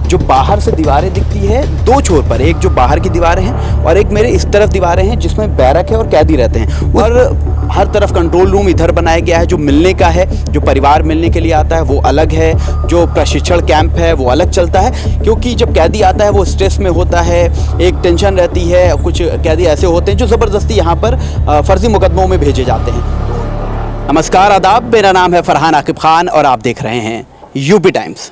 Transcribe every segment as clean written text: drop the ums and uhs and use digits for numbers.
जो बाहर से दीवारें दिखती है दो छोर पर, एक जो बाहर की दीवारें हैं और एक मेरे इस तरफ दीवारें हैं जिसमें बैरक है और कैदी रहते हैं। और हर तरफ कंट्रोल रूम इधर बनाया गया है। जो मिलने का है, जो परिवार मिलने के लिए आता है वो अलग है, जो प्रशिक्षण कैंप है वो अलग चलता है, क्योंकि जब कैदी आता है वो स्ट्रेस में होता है, एक टेंशन रहती है। कुछ कैदी ऐसे होते हैं जो ज़बरदस्ती यहाँ पर फर्जी मुकदमों में भेजे जाते हैं। नमस्कार, आदाब, मेरा नाम है फरहान आकिब खान और आप देख रहे हैं यूपी टाइम्स।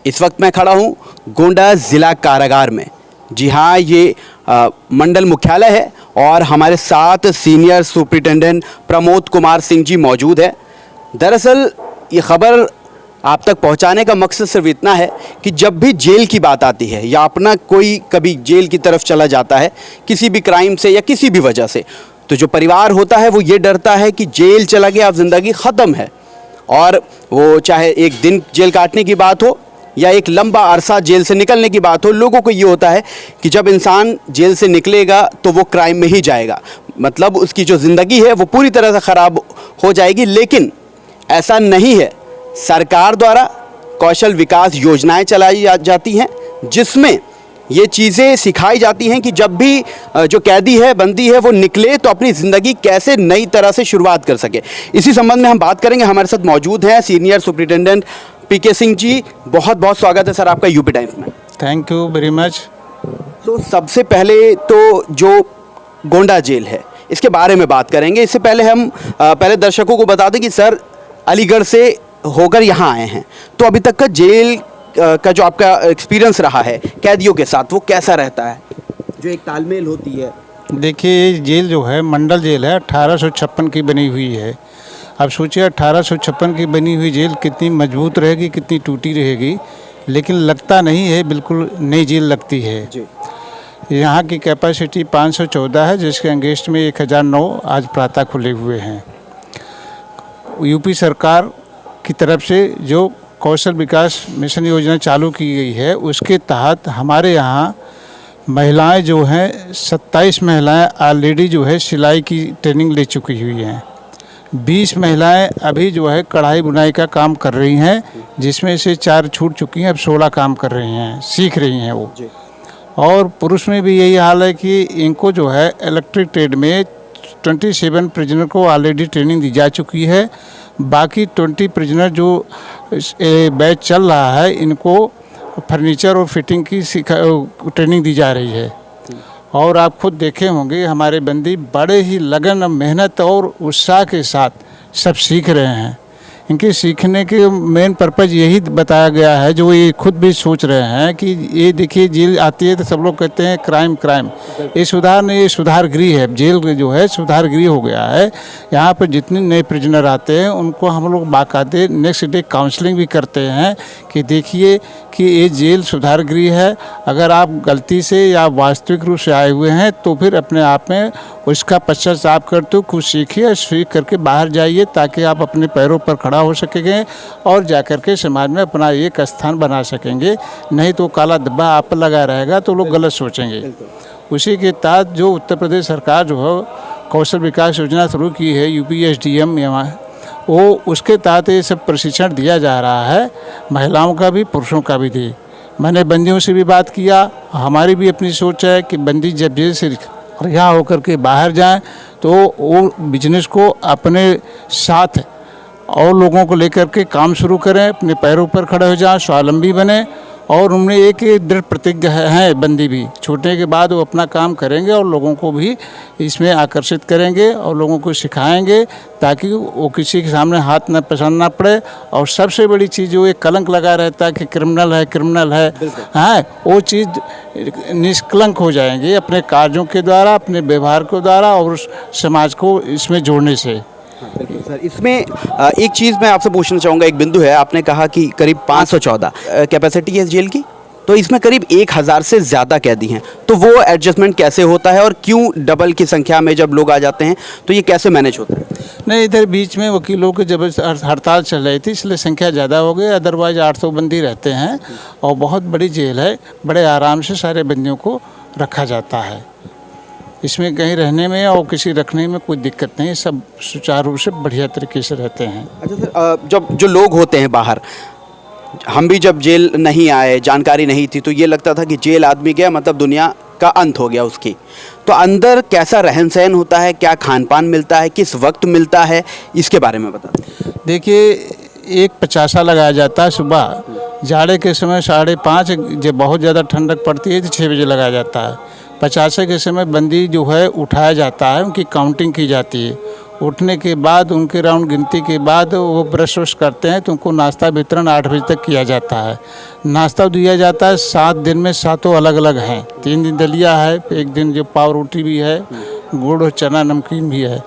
इस वक्त मैं खड़ा हूँ गोंडा ज़िला कारागार में। जी हाँ, ये मंडल मुख्यालय है और हमारे साथ सीनियर सुपरिटेंडेंट प्रमोद कुमार सिंह जी मौजूद है। दरअसल ये खबर आप तक पहुंचाने का मकसद सिर्फ इतना है कि जब भी जेल की बात आती है या अपना कोई कभी जेल की तरफ चला जाता है किसी भी क्राइम से या किसी भी वजह से, तो जो परिवार होता है वो ये डरता है कि जेल चला गया, अब ज़िंदगी ख़त्म है। और वो चाहे एक दिन जेल काटने की बात हो या एक लंबा अरसा जेल से निकलने की बात हो, लोगों को ये होता है कि जब इंसान जेल से निकलेगा तो वो क्राइम में ही जाएगा, मतलब उसकी जो ज़िंदगी है वो पूरी तरह से ख़राब हो जाएगी। लेकिन ऐसा नहीं है। सरकार द्वारा कौशल विकास योजनाएं चलाई जाती हैं जिसमें ये चीज़ें सिखाई जाती हैं कि जब भी जो कैदी है, बंदी है, वो निकले तो अपनी ज़िंदगी कैसे नई तरह से शुरुआत कर सके। इसी संबंध में हम बात करेंगे। हमारे साथ मौजूद हैं सीनियर सुपरिटेंडेंट पीके सिंह जी। बहुत बहुत स्वागत है सर आपका यूपी टाइम्स में। Thank you very much. तो सबसे पहले तो जो गोंडा जेल है इसके बारे में बात करेंगे। इससे पहले हम पहले दर्शकों को बता दें कि सर अलीगढ़ से होकर यहाँ आए हैं, तो अभी तक का जेल का जो आपका एक्सपीरियंस रहा है कैदियों के साथ वो कैसा रहता है, जो एक तालमेल होती है? देखिए, ये जेल जो है मंडल जेल है, 1856 की बनी हुई है। अब सोचिए 1856 की बनी हुई जेल कितनी मजबूत रहेगी, कितनी टूटी रहेगी, लेकिन लगता नहीं है, बिल्कुल नई जेल लगती है जी। यहाँ की कैपेसिटी 514 है, जिसके अगेंस्ट में 1009 आज प्रातः खुले हुए हैं। यूपी सरकार की तरफ से जो कौशल विकास मिशन योजना चालू की गई है उसके तहत हमारे यहाँ महिलाएं जो हैं 27 महिलाएं ऑलरेडी जो है सिलाई की ट्रेनिंग ले चुकी हुई हैं। 20 महिलाएं अभी जो है कढ़ाई बुनाई का काम कर रही हैं, जिसमें से 4 छूट चुकी हैं, अब 16 काम कर रही हैं, सीख रही हैं वो। और पुरुष में भी यही हाल है कि इनको जो है इलेक्ट्रिक ट्रेड में 27 प्रिजनर को ऑलरेडी ट्रेनिंग दी जा चुकी है। बाकी 20 प्रिजनर जो बैच चल रहा है इनको फर्नीचर और फिटिंग की ट्रेनिंग दी जा रही है। और आप खुद देखे होंगे हमारे बंदी बड़े ही लगन, मेहनत और उत्साह के साथ सब सीख रहे हैं। इनके सीखने के मेन पर्पज़ यही बताया गया है, जो ये खुद भी सोच रहे हैं कि ये देखिए जेल आती है तो सब लोग कहते हैं क्राइम क्राइम, ये सुधार नहीं, ये सुधार गृह है। जेल जो है सुधार गृह हो गया है। यहाँ पर जितने नए प्रिजनर आते हैं उनको हम लोग बाकायदे नेक्स्ट डे काउंसलिंग भी करते हैं कि देखिए कि ये जेल सुधार गृह है। अगर आप गलती से या वास्तविक रूप से आए हुए हैं तो फिर अपने आप में उसका पश्चाताप करते हो, कुछ सीखिए, सीख करके बाहर जाइए ताकि आप अपने पैरों पर खड़ा हो सकेंगे और जाकर के समाज में अपना एक स्थान बना सकेंगे। नहीं तो काला धब्बा आप पर लगा रहेगा तो लोग गलत सोचेंगे। उसी के तहत जो उत्तर प्रदेश सरकार जो है कौशल विकास योजना शुरू की है UPSDM, वो उसके तहत ये सब प्रशिक्षण दिया जा रहा है, महिलाओं का भी पुरुषों का भी दी। मैंने बंदियों से भी बात किया, हमारी भी अपनी सोच है कि बंदी जब जेल से रिहा होकर के बाहर जाएं तो वो बिजनेस को अपने साथ और लोगों को लेकर के काम शुरू करें, अपने पैरों पर खड़े हो जाएं, स्वावलंबी बने। और उनमें एक दृढ़ प्रतिज्ञा है, बंदी भी छूटने के बाद वो अपना काम करेंगे और लोगों को भी इसमें आकर्षित करेंगे और लोगों को सिखाएंगे ताकि वो किसी के सामने हाथ न पसारना पड़े। और सबसे बड़ी चीज़ जो एक कलंक लगा रहता है कि क्रिमिनल है, हाँ, वो चीज़ निष्कलंक हो जाएंगे अपने कार्यों के द्वारा, अपने व्यवहार के द्वारा और समाज को इसमें जोड़ने से। बिल्कुल सर, इसमें एक चीज़ मैं आपसे पूछना चाहूँगा। एक बिंदु है, आपने कहा कि करीब 514 कैपेसिटी है इस जेल की, तो इसमें करीब 1000 से ज़्यादा कैदी हैं, तो वो एडजस्टमेंट कैसे होता है और क्यों डबल की संख्या में जब लोग आ जाते हैं तो ये कैसे मैनेज होता है? नहीं, इधर बीच में वकीलों की जब हड़ताल चल रही थी इसलिए संख्या ज़्यादा हो गई, अदरवाइज 800 बंदी रहते हैं और बहुत बड़ी जेल है, बड़े आराम से सारे बंदियों को रखा जाता है। इसमें कहीं रहने में और किसी रखने में कोई दिक्कत नहीं, सब सुचारू रूप से बढ़िया तरीके से रहते हैं। अच्छा सर, जब जो लोग होते हैं बाहर हम भी जब जेल नहीं आए, जानकारी नहीं थी, तो ये लगता था कि जेल आदमी गया मतलब दुनिया का अंत हो गया उसकी। तो अंदर कैसा रहन सहन होता है, क्या खान पान मिलता है, किस वक्त मिलता है, इसके बारे में बता दें। देखिए, एक 50 लगाया जाता है सुबह, जाड़े के समय 5:30, जब बहुत ज़्यादा ठंडक पड़ती है तो 6 बजे लगाया जाता है। 50 के समय बंदी जो है उठाया जाता है, उनकी काउंटिंग की जाती है। उठने के बाद उनके राउंड गिनती के बाद वो ब्रश व्रश करते हैं तो उनको नाश्ता वितरण 8 बजे तक किया जाता है। नाश्ता दिया जाता है 7 दिन में, 7 अलग अलग हैं। 3 दिन दलिया है, एक दिन जो पाव रोटी भी है, गुड़ और चना नमकीन भी है।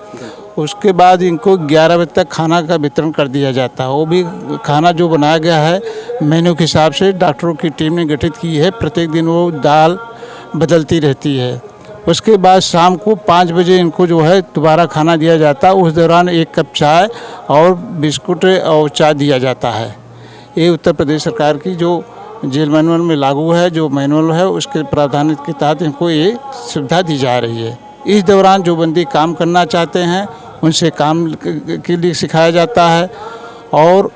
उसके बाद इनको 11 बजे तक खाना का वितरण कर दिया जाता है। वो भी खाना जो बनाया गया है मेन्यू के हिसाब से डॉक्टरों की टीम ने गठित की है। प्रत्येक दिन वो दाल बदलती रहती है। उसके बाद शाम को 5 बजे इनको जो है दोबारा खाना दिया जाता है। उस दौरान 1 कप चाय और बिस्कुट और चाय दिया जाता है। ये उत्तर प्रदेश सरकार की जो जेल मैनुअल में लागू है, जो मैनुअल है उसके प्रावधान के तहत इनको ये सुविधा दी जा रही है। इस दौरान जो बंदी काम करना चाहते हैं उनसे काम के लिए सिखाया जाता है और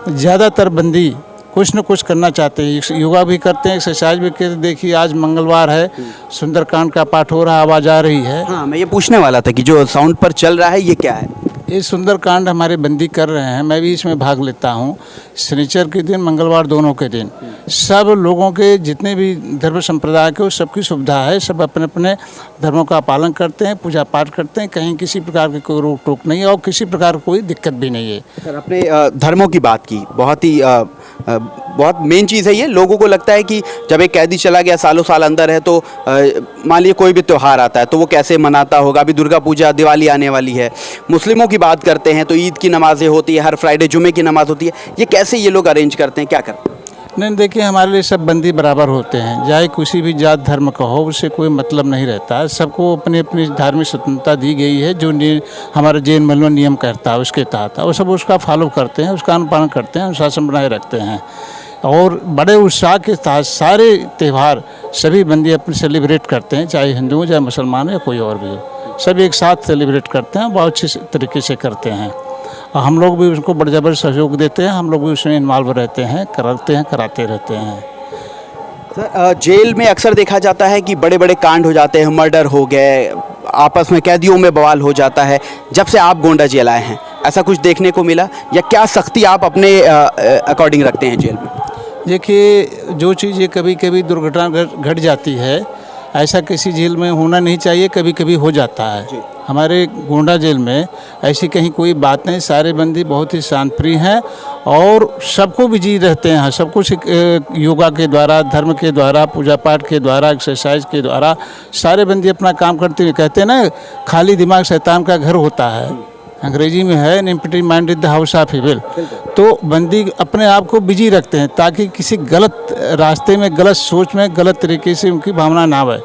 ज़्यादातर बंदी कुछ न कुछ करना चाहते हैं। योगा भी करते हैं, एक्सरसाइज भी करते हैं। देखिए, आज मंगलवार है, सुंदरकांड का पाठ हो रहा है, आवाज़ आ रही है। हाँ, मैं ये पूछने वाला था कि जो साउंड पर चल रहा है ये क्या है। ये सुंदरकांड हमारे बंदी कर रहे हैं, मैं भी इसमें भाग लेता हूँ। शनिचर के दिन, मंगलवार दोनों के दिन सब लोगों के जितने भी धर्म संप्रदाय के सबकी सुविधा है। सब अपने अपने धर्मों का पालन करते हैं, पूजा पाठ करते हैं। कहीं किसी प्रकार की कोई रोक टोक नहीं है और किसी प्रकार की कोई दिक्कत भी नहीं है। सर, अपने धर्मों की बात की, बहुत मेन चीज़ है ये। लोगों को लगता है कि जब एक कैदी चला गया, सालों साल अंदर है, तो मान लीजिए कोई भी त्यौहार आता है तो वो कैसे मनाता होगा। अभी दुर्गा पूजा, दिवाली आने वाली है। मुस्लिमों की बात करते हैं तो ईद की नमाज़ें होती है, हर फ्राइडे जुमे की नमाज़ होती है। ये कैसे ये लोग अरेंज करते हैं, क्या करते हैं? नहीं, देखिए, हमारे लिए सब बंदी बराबर होते हैं। चाहे किसी भी जात धर्म का हो, उससे कोई मतलब नहीं रहता है। सबको अपनी अपनी धार्मिक स्वतंत्रता दी गई है। जो हमारा जेल मैनुअल नियम करता है उसके तहत वो सब उसका फॉलो करते हैं, उसका अनुपालन करते हैं, अनुशासन बनाए रखते हैं। और बड़े उत्साह के साथ सारे त्यौहार सभी बंदी अपने सेलिब्रेट करते हैं, चाहे हिंदू हो, चाहे मुसलमान हो या कोई और भी हो। सब एक साथ सेलिब्रेट करते हैं, बहुत अच्छे तरीके से करते हैं। और हम लोग भी उसको बड़े जबर सहयोग देते हैं। हम लोग भी उसमें इन्वॉल्व रहते हैं, कराते रहते हैं। सर, जेल में अक्सर देखा जाता है कि बड़े बड़े कांड हो जाते हैं, मर्डर हो गए, आपस में कैदियों में बवाल हो जाता है। जब से आप गोंडा जेल आए हैं, ऐसा कुछ देखने को मिला, या क्या सख्ती आप अपने अकॉर्डिंग रखते हैं जेल में? देखिए, जो चीज़ें कभी कभी दुर्घटना घट जाती है, ऐसा किसी जेल में होना नहीं चाहिए, कभी कभी हो जाता है। हमारे गोंडा जेल में ऐसी कहीं कोई बात नहीं। सारे बंदी बहुत ही शांतप्रिय हैं और सबको बिजी रहते हैं। सब कुछ योगा के द्वारा, धर्म के द्वारा, पूजा पाठ के द्वारा, एक्सरसाइज के द्वारा सारे बंदी अपना काम करते हुए। कहते हैं ना, खाली दिमाग शैतान का घर होता है, अंग्रेजी में है, empty mind is the house of evil. तो बंदी अपने आप को बिजी रखते हैं ताकि किसी गलत रास्ते में, गलत सोच में, गलत तरीके से उनकी भावना ना आए।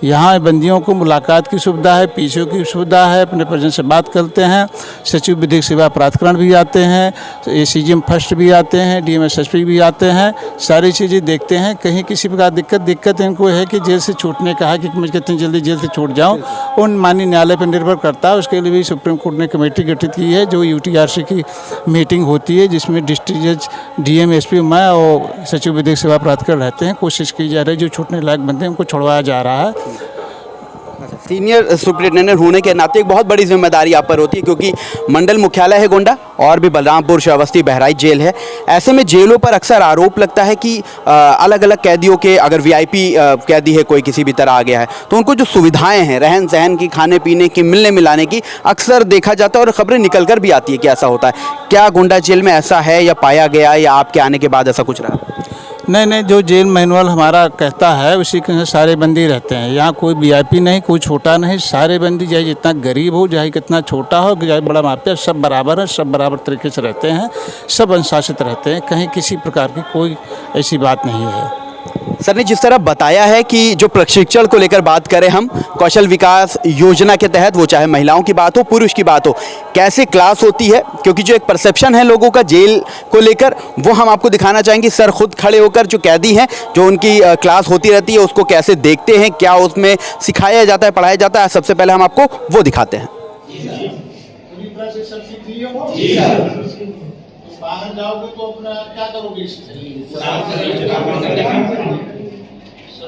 यहाँ बंदियों को मुलाकात की सुविधा है, पीछे की सुविधा है, अपने पर्सन से बात करते हैं। सचिव विधिक सेवा प्राधिकरण भी आते हैं, ACGM फर्स्ट भी आते हैं, DMSSP भी आते हैं। सारी चीज़ें देखते हैं। कहीं किसी प्रकार दिक्कत इनको है कि जेल से छूटने का है कि मैं कितनी जल्दी जेल से छूट जाऊँ, उन माननीय न्यायालय पर निर्भर करता है। उसके लिए भी सुप्रीम कोर्ट ने कमेटी गठित की है, जो UTRC की मीटिंग होती है, जिसमें डिस्ट्रिक्ट जज, DM, SP, मैं और सचिव विधिक सेवा प्राधिकरण रहते हैं। कोशिश की जा रही है जो छूटने लायक बंदे उनको छुड़वाया जा रहा है। सीनियर सुपरिटेंडेंट होने के नाते एक बहुत बड़ी जिम्मेदारी आप पर होती है, क्योंकि मंडल मुख्यालय है गोंडा और भी बलरामपुर, श्रावस्ती, बहराइच जेल है। ऐसे में जेलों पर अक्सर आरोप लगता है कि अलग अलग कैदियों के, अगर VIP कैदी है कोई किसी भी तरह आ गया है, तो उनको जो सुविधाएं हैं रहन सहन की, खाने पीने की, मिलने मिलाने की, अक्सर देखा जाता है और ख़बरें निकल कर भी आती है कि ऐसा होता है। क्या गोंडा जेल में ऐसा है, या पाया गया, या आपके आने के बाद ऐसा कुछ रहा? नहीं, जो जेल मैनुअल हमारा कहता है उसी के सारे बंदी रहते हैं। यहाँ कोई VIP नहीं, कोई छोटा नहीं, सारे बंदी, चाहे जितना गरीब हो, चाहे कितना छोटा हो, चाहे बड़ा माफिया, सब बराबर है, सब बराबर तरीके से रहते हैं, सब अनुशासित रहते हैं। कहीं किसी प्रकार की कोई ऐसी बात नहीं है। सर ने जिस तरह बताया है कि जो प्रशिक्षण को लेकर बात करें हम, कौशल विकास योजना के तहत, वो चाहे महिलाओं की बात हो, पुरुष की बात हो, कैसे क्लास होती है, क्योंकि जो एक परसेप्शन है लोगों का जेल को लेकर, वो हम आपको दिखाना चाहेंगे। सर खुद खड़े होकर जो कैदी हैं, जो उनकी क्लास होती रहती है, उसको कैसे देखते हैं, क्या उसमें सिखाया जाता है, पढ़ाया जाता है, सबसे पहले हम आपको वो दिखाते हैं। बाहर जाओगे तो अपना क्या करोगे? सब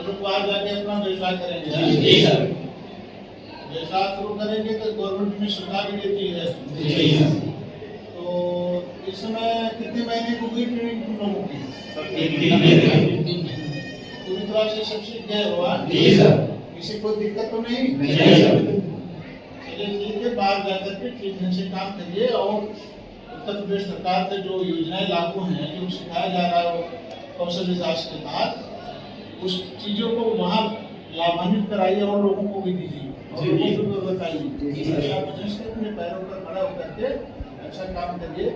लोग बाहर जाके अपना व्यवसाय करेंगे। व्यवसाय शुरू करेंगे तो गवर्नमेंट में सुविधा भी देती है। तो इस समय कितने महीने को हुई ट्रेनिंग तुम लोगों की? पूरी तरह से सब सीख गए हो? किसी को दिक्कत तो नहीं? चलिए ठीक है, बाहर जाकर के ठीक ढंग से काम करिए और उत्तर प्रदेश सरकार के जो योजनाएं लागू हैं, जो सिखाया जा रहा है कौशल विकास के तहत, उस चीजों को वहाँ लाभान्वित कराइए और लोगों को भी दीजिए और लोगों को भी बताइए। अपने पैरों पर खड़ा होकर के अच्छा काम करिए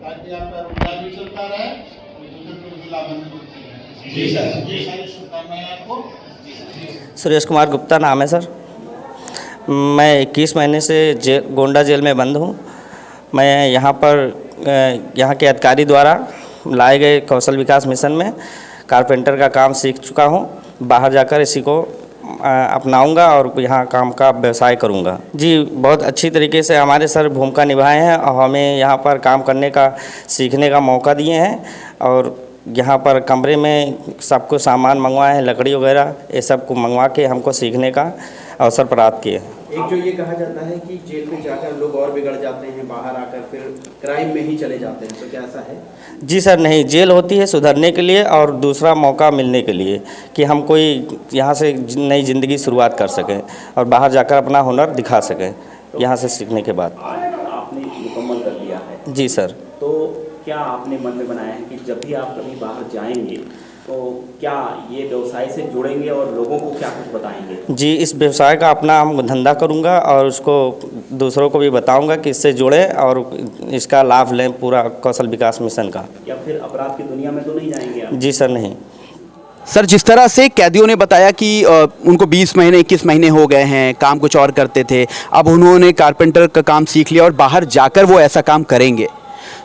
ताकि आपका रोजगार भी चलता रहे और दूसरे को भी लाभान्वित होती रहे। जी सर, ये सारी शुभकामनाएं आपको। सुरेश कुमार गुप्ता नाम है सर। मैं 21 महीने से गोंडा जेल में बंद हूँ। मैं यहाँ के अधिकारी द्वारा लाए गए कौशल विकास मिशन में कारपेंटर का काम सीख चुका हूँ। बाहर जाकर इसी को अपनाऊंगा और यहाँ काम का व्यवसाय करूँगा। जी, बहुत अच्छी तरीके से हमारे सर भूमिका निभाए हैं और हमें यहाँ पर काम करने का, सीखने का मौका दिए हैं और यहाँ पर कमरे में सबको सामान मंगवाए हैं, लकड़ी वगैरह ये सब को मंगवा के हमको सीखने का अवसर प्राप्त किए। एक जो ये कहा जाता है कि जेल में जाकर लोग और बिगड़ जाते हैं, बाहर आकर फिर क्राइम में ही चले जाते हैं, तो क्या ऐसा है? जी सर, नहीं, जेल होती है सुधरने के लिए और दूसरा मौका मिलने के लिए कि हम कोई यहाँ से नई ज़िंदगी शुरुआत कर सकें और बाहर जाकर अपना हुनर दिखा सकें यहाँ से सीखने के बाद। आपने मुकम्मल कर लिया है? जी सर। तो क्या आपने मन में बनाया है कि जब भी आप कभी बाहर जाएंगे तो क्या ये व्यवसाय से जुड़ेंगे और लोगों को क्या कुछ बताएंगे? जी, इस व्यवसाय का अपना हम धंधा करूंगा और उसको दूसरों को भी बताऊंगा कि इससे जुड़े और इसका लाभ लें पूरा कौशल विकास मिशन का। या फिर अपराध की दुनिया में तो नहीं जाएंगे आप? जी सर, नहीं। सर, जिस तरह से कैदियों ने बताया कि उनको 20 महीने 21 महीने हो गए हैं, काम कुछ और करते थे, अब उन्होंने कारपेंटर का काम सीख लिया और बाहर जाकर वो ऐसा काम करेंगे,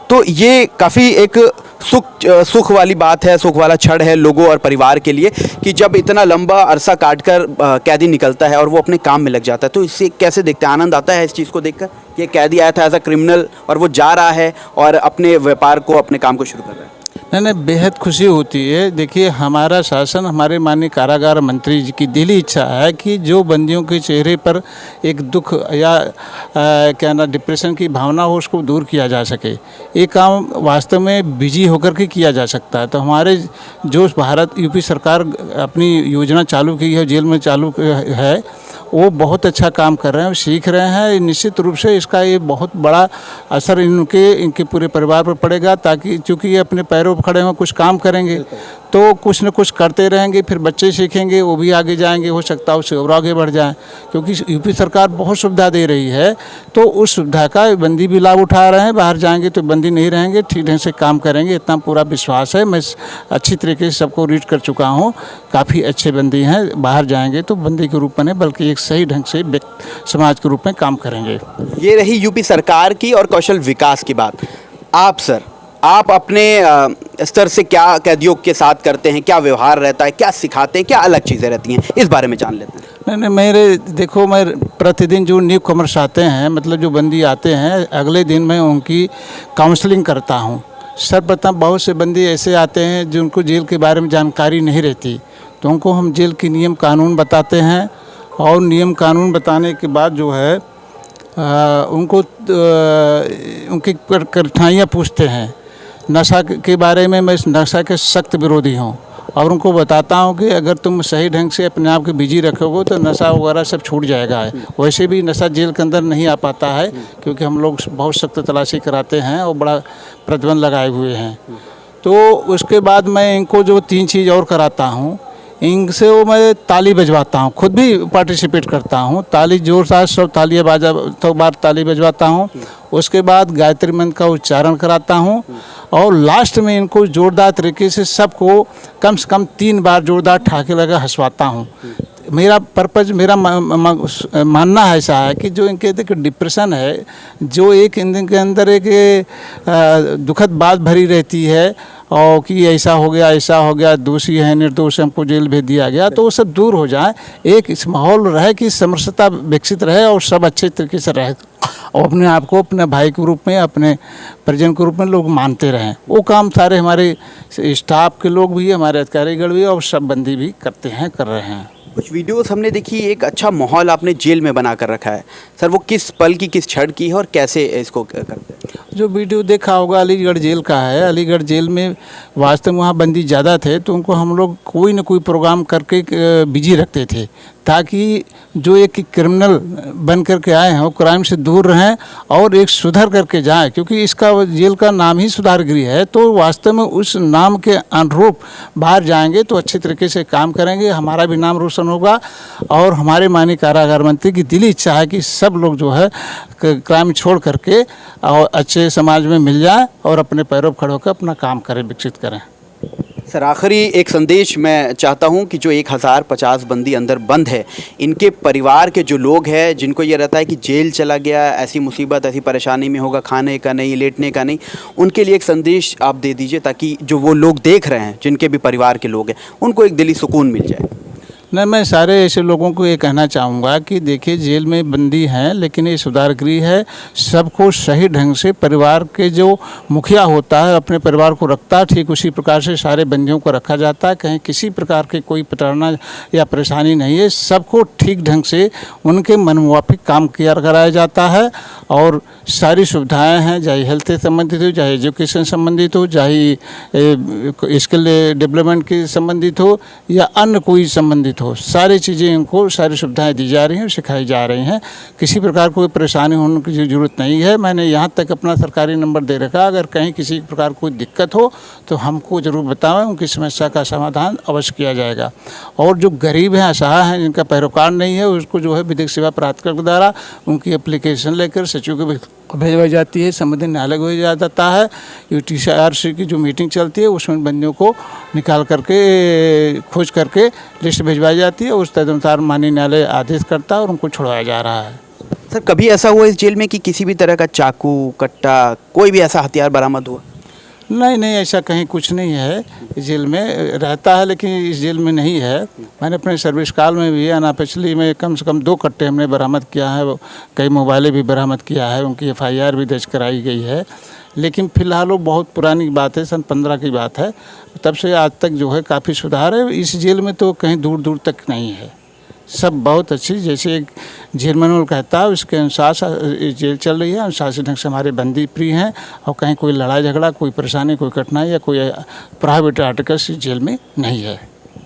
तो ये काफ़ी एक सुख वाली बात है, सुख वाला क्षण है लोगों और परिवार के लिए कि जब इतना लंबा अरसा काटकर कैदी निकलता है और वो अपने काम में लग जाता है। तो इससे कैसे देखते हैं? आनंद आता है इस चीज़ को देखकर कि कैदी आया था एज अ क्रिमिनल और वो जा रहा है और अपने व्यापार को, अपने काम को शुरू कर रहा है। नहीं, बेहद खुशी होती है। देखिए, हमारा शासन, हमारे माननीय कारागार मंत्री जी की दिली इच्छा है कि जो बंदियों के चेहरे पर एक दुख या डिप्रेशन की भावना हो, उसको दूर किया जा सके। ये काम वास्तव में बिजी होकर के किया जा सकता है। तो हमारे जो भारत यूपी सरकार अपनी योजना चालू की है, जेल में चालू है, वो बहुत अच्छा काम कर रहे हैं, सीख रहे हैं। निश्चित रूप से इसका ये बहुत बड़ा असर इनके पूरे परिवार पर पड़ेगा, ताकि चूँकि ये अपने पैरों पर खड़े हों, कुछ काम करेंगे तो कुछ न कुछ करते रहेंगे, फिर बच्चे सीखेंगे, वो भी आगे जाएंगे, हो सकता है उससे और आगे बढ़ जाएं। क्योंकि यूपी सरकार बहुत सुविधा दे रही है, तो उस सुविधा का बंदी भी लाभ उठा रहे हैं। बाहर जाएंगे तो बंदी नहीं रहेंगे, ठीक ढंग से काम करेंगे, इतना पूरा विश्वास है। मैं अच्छी तरीके से सबको रीड कर चुका हूँ, काफ़ी अच्छे बंदी हैं। बाहर जाएंगे तो बंदी के रूप में नहीं, बल्कि एक सही ढंग से समाज के रूप में काम करेंगे। ये रही यूपी सरकार की और कौशल विकास की बात। आप सर, आप अपने स्तर से क्या कैदियों के साथ करते हैं, क्या व्यवहार रहता है, क्या सिखाते हैं, क्या अलग चीज़ें रहती हैं, इस बारे में जान लेते हैं। नहीं, मैं प्रतिदिन जो न्यू कमर्स आते हैं, मतलब जो बंदी आते हैं, अगले दिन मैं उनकी काउंसलिंग करता हूँ। सर्वप्रथम बहुत से बंदी ऐसे आते हैं जिनको जेल के बारे में जानकारी नहीं रहती, तो उनको हम जेल के नियम कानून बताते हैं और नियम कानून बताने के बाद जो है उनको उनकी कठिनाइयाँ पूछते हैं। नशा के बारे में मैं नशा के सख्त विरोधी हूँ और उनको बताता हूँ कि अगर तुम सही ढंग से अपने आप को बिजी रखोगे तो नशा वगैरह सब छूट जाएगा। वैसे भी नशा जेल के अंदर नहीं आ पाता है, क्योंकि हम लोग बहुत सख्त तलाशी कराते हैं और बड़ा प्रतिबंध लगाए हुए हैं। तो उसके बाद मैं इनको जो 3 चीज़ और कराता हूँ, इनसे वो मैं ताली बजवाता हूँ, खुद भी पार्टिसिपेट करता हूँ। ताली जोरदार सब तालियाँ बाजा तो बार ताली बजवाता हूँ। उसके बाद गायत्री मंत्र का उच्चारण कराता हूँ और लास्ट में इनको जोरदार तरीके से सबको कम से कम 3 बार जोरदार ठाके लगा हंसवाता हूँ। मेरा पर्पज़, मेरा मानना है ऐसा है कि जो इनके डिप्रेशन है, जो एक इनके अंदर एक दुखद बात भरी रहती है और कि ऐसा हो गया, दोषी है, निर्दोष, हमको जेल भेज दिया गया, तो वो सब दूर हो जाए। एक इस माहौल रहे कि समरसता विकसित रहे और सब अच्छे तरीके से रहे और अपने आप को अपने भाई के रूप में, अपने परिजन के रूप में लोग मानते रहें। वो काम सारे हमारे स्टाफ के लोग भी, हमारे अधिकारीगण भी और सब बंदी भी करते हैं, कर रहे हैं। कुछ वीडियोस हमने देखी, एक अच्छा माहौल आपने जेल में बना कर रखा है सर, वो किस पल की, किस क्षण की है और कैसे इसको करते हैं? जो वीडियो देखा होगा अलीगढ़ जेल का है। अलीगढ़ जेल में वास्तव में वहाँ बंदी ज़्यादा थे, तो उनको हम लोग कोई न कोई प्रोग्राम करके बिजी रखते थे, ताकि जो एक क्रिमिनल बन करके आए हैं वो क्राइम से दूर रहें और एक सुधर करके जाएं, क्योंकि इसका जेल का नाम ही सुधार गृह है। तो वास्तव में उस नाम के अनुरूप बाहर जाएंगे तो अच्छे तरीके से काम करेंगे, हमारा भी नाम रोशन होगा। और हमारे माननीय कारागार मंत्री की दिली इच्छा है कि सब लोग जो है क्राइम छोड़ करके और अच्छे समाज में मिल जाएं और अपने पैरों पर खड़े होकर अपना काम करें, विकसित करें। सर आखिरी एक संदेश मैं चाहता हूं कि जो 1050 बंदी अंदर बंद है, इनके परिवार के जो लोग हैं, जिनको ये रहता है कि जेल चला गया, ऐसी मुसीबत, ऐसी परेशानी में होगा, खाने का नहीं, लेटने का नहीं, उनके लिए एक संदेश आप दे दीजिए, ताकि जो वो लोग देख रहे हैं, जिनके भी परिवार के लोग हैं, उनको एक दिली सुकून मिल जाए। नहीं, मैं सारे ऐसे लोगों को ये कहना चाहूँगा कि देखिए, जेल में बंदी हैं लेकिन ये सुधार गृह है। सबको सही ढंग से परिवार के जो मुखिया होता है अपने परिवार को रखता है, ठीक उसी प्रकार से सारे बंदियों को रखा जाता है। कहीं किसी प्रकार की कोई प्रताड़ना या परेशानी नहीं है। सबको ठीक ढंग से उनके मन मुवाफिक काम किया कराया जाता है और सारी सुविधाएँ हैं, चाहे हेल्थ से संबंधित हो, चाहे एजुकेशन संबंधित हो, चाहे स्किल डेवलपमेंट के संबंधित हो या अन्य कोई संबंधित हो, सारी चीज़ें इनको सारी सुविधाएं दी जा रही हैं, सिखाई जा रही हैं। किसी प्रकार कोई परेशानी होने की ज़रूरत नहीं है। मैंने यहाँ तक अपना सरकारी नंबर दे रखा, अगर कहीं किसी प्रकार कोई दिक्कत हो तो हमको ज़रूर बताएं, उनकी समस्या का समाधान अवश्य किया जाएगा। और जो गरीब हैं, असहाय हैं, जिनका पैरोकार नहीं है, उसको जो है विधिक सेवा प्राधिकरण के द्वारा उनकी एप्लीकेशन लेकर सचिव को भेजवाई जाती है, संबंधित न्यायालय को भेजा जाता है। UTRC की जो मीटिंग चलती है उसमें बंदियों को निकाल करके, खोज करके लिस्ट भिजवाई जाती है, उस तदनुसार माननीय न्यायालय आदेश करता है और उनको छुड़वाया जा रहा है। सर कभी ऐसा हुआ इस जेल में कि किसी भी तरह का चाकू, कट्टा, कोई भी ऐसा हथियार बरामद हुआ? नहीं, ऐसा कहीं कुछ नहीं है। जेल में रहता है लेकिन इस जेल में नहीं है। मैंने अपने सर्विस काल में भी पिछली में कम से कम 2 कट्टे हमने बरामद किया है, कई मोबाइलें भी बरामद किया है, उनकी FIR भी दर्ज कराई गई है। लेकिन फ़िलहाल वो बहुत पुरानी बात है, सन 15 की बात है, तब से आज तक जो है काफ़ी सुधार है। इस जेल में तो कहीं दूर दूर तक नहीं है, सब बहुत अच्छी, जैसे एक जेल मैनुअल कहता है उसके अनुसार जेल चल रही है। अनुशासित ढंग से हमारे बंदी फ्री हैं और कहीं कोई लड़ाई झगड़ा, कोई परेशानी, कोई कठिनाई या कोई प्राइवेट आर्टिकल्स इस जेल में नहीं है।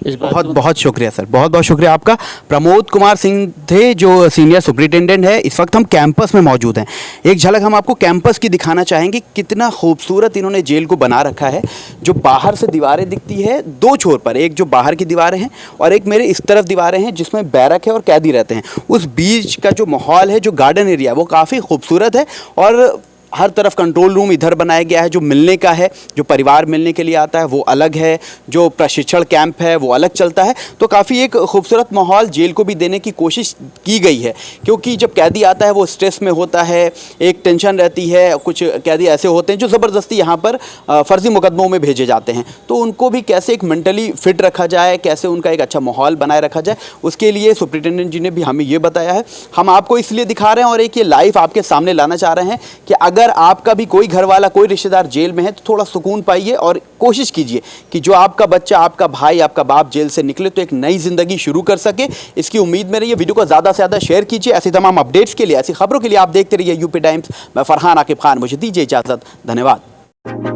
बहुत बहुत शुक्रिया सर, बहुत बहुत शुक्रिया आपका। प्रमोद कुमार सिंह थे जो सीनियर सुपरिटेंडेंट है। इस वक्त हम कैंपस में मौजूद हैं। एक झलक हम आपको कैंपस की दिखाना चाहेंगे, कितना खूबसूरत इन्होंने जेल को बना रखा है। जो बाहर से दीवारें दिखती है 2 छोर पर, एक जो बाहर की दीवारें हैं और एक मेरे इस तरफ दीवारें हैं जिसमें बैरक है और कैदी रहते हैं। उस बीच का जो माहौल है, जो गार्डन एरिया है, वो काफ़ी खूबसूरत है और हर तरफ कंट्रोल रूम इधर बनाया गया है। जो मिलने का है, जो परिवार मिलने के लिए आता है वो अलग है, जो प्रशिक्षण कैंप है वो अलग चलता है। तो काफ़ी एक खूबसूरत माहौल जेल को भी देने की कोशिश की गई है, क्योंकि जब कैदी आता है वो स्ट्रेस में होता है, एक टेंशन रहती है। कुछ कैदी ऐसे होते हैं जो ज़बरदस्ती यहाँ पर फर्जी मुकदमों में भेजे जाते हैं, तो उनको भी कैसे एक मेंटली फिट रखा जाए, कैसे उनका एक अच्छा माहौल बनाए रखा जाए, उसके लिए सुपरिटेंडेंट जी ने भी हमें ये बताया है। हम आपको इसलिए दिखा रहे हैं और एक ये लाइव आपके सामने लाना चाह रहे हैं कि अगर आपका भी कोई घर वाला, कोई रिश्तेदार जेल में है तो थोड़ा सुकून पाइए और कोशिश कीजिए कि जो आपका बच्चा, आपका भाई, आपका बाप जेल से निकले तो एक नई जिंदगी शुरू कर सके। इसकी उम्मीद में रहिए। वीडियो को ज़्यादा से ज़्यादा शेयर कीजिए। ऐसी तमाम अपडेट्स के लिए, ऐसी खबरों के लिए आप देखते रहिए यूपी टाइम्स। मैं फरहान आकिब खान, मुझे दीजिए इजाज़त। धन्यवाद।